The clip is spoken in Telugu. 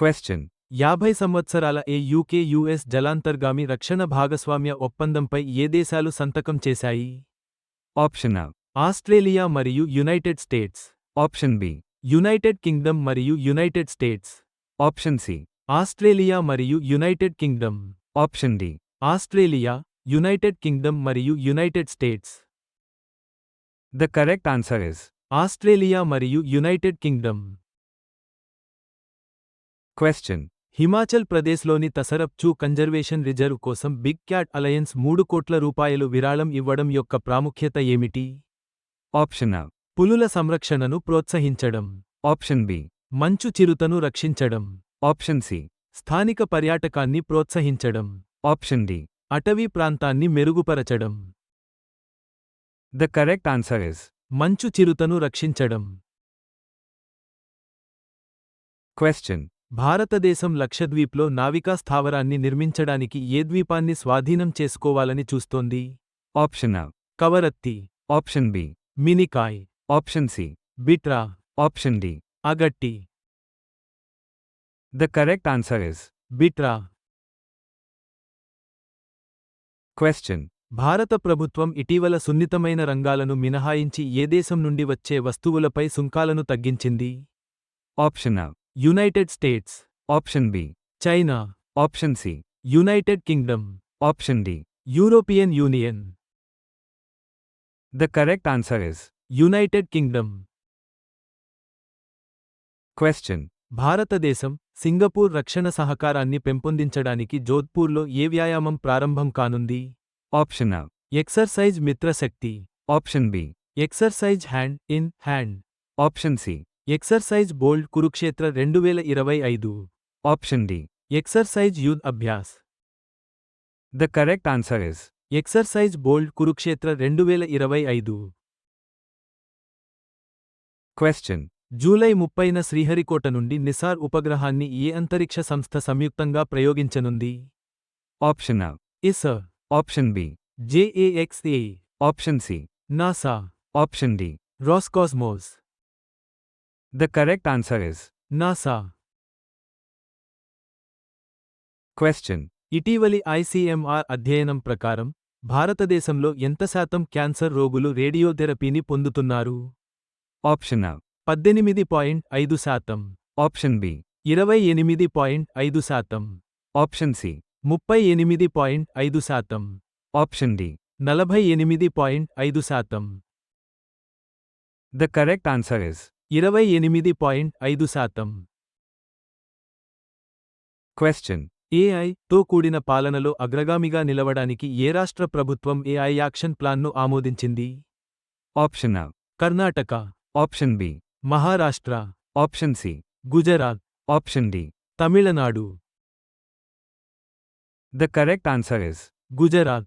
Question. 50 సంవత్సరాల యుకే-యుఎస్ జలాంతర్గామి రక్షణ భాగస్వామ్య ఒప్పందంపై ఏ దేశాలు సంతకం చేశాయి? Option A. ఆస్ట్రేలియా మరియు United States. Option B. United Kingdom మరియు United States. Option C. Australia మరియు United Kingdom. Option D. Australia, United Kingdom మరియు United States. The correct answer is Australia మరియు యునైటెడ్ కింగ్డమ్. Question. హిమాచల్ ప్రదేశ్లోని తసరప్ చూ కన్జర్వేషన్ రిజర్వ్ కోసం బిగ్ క్యాట్ అలయన్స్ 3 కోట్ల రూపాయలు విరాళం ఇవ్వడం యొక్క ప్రాముఖ్యత ఏమిటి? Option A. పులుల సంరక్షణను ప్రోత్సహించడం. Option B. మంచు చిరుతను రక్షించడం. Option C. స్థానిక పర్యాటకాన్ని ప్రోత్సహించడం. Option D. అటవీ ప్రాంతాన్ని మెరుగుపరచడం. The correct answer is మంచు చిరుతను రక్షించడం. Question. భారతదేశం లక్షద్వీప్లో నావికా స్థావరాన్ని నిర్మించడానికి ఏ ద్వీపాన్ని స్వాధీనం చేసుకోవాలని చూస్తోంది? Option A. Kavaratti. Option B. Minicoy. Option C. Bitra. Option D. Agatti. The correct answer is Bitra. Question. భారత ప్రభుత్వం ఇటీవల సున్నితమైన రంగాలను మినహాయించి ఏ దేశం నుండి వచ్చే వస్తువులపై సుంకాలను తగ్గించింది? Option A. United States. Option B. China. Option C. United Kingdom. Option D. European union. The correct answer is United Kingdom. Question. భారతదేశం, సింగపూర్ రక్షణ సహకారాన్ని పెంపొందించడానికి జోధ్పూర్లో ఏ వ్యాయామం ప్రారంభం కానుంది? Option A. Exercise Mitrashakti. Option B. Exercise hand in hand. Option C. Exercise bold Kurukshetra 2025. Option D. Exercise Yudh Abhyas. The correct answer is exercise bold Kurukshetra 2025. Question. జూలై 30న శ్రీహరికోట నుండి నిసార్ ఉపగ్రహాన్ని ఏ అంతరిక్ష సంస్థ సంయుక్తంగా ప్రయోగించనుంది? Option A. ISRO. Option B. JAXA. Option C. NASA. Option D. Roscosmos. The correct answer is NASA. Question. ఇటీవలి ఐసీఎంఆర్ అధ్యయనం ప్రకారం భారతదేశంలో ఎంత శాతం క్యాన్సర్ రోగులు రేడియోథెరపీని పొందుతున్నారు? Option A. 18.5%. Option B. 28.5%. Option C. 38.5%. Option D. 48.5%. The correct answer is 28.5%. Question. ఏఐ-తో కూడిన పాలనలో అగ్రగామిగా నిలవడానికి ఏ రాష్ట్ర ప్రభుత్వం ఏఐ యాక్షన్ ప్లాన్ను ఆమోదించింది? Option A. Karnataka. Option B. Maharashtra. Option C. Gujarat. Option D. Tamil Nadu. The correct answer is Gujarat.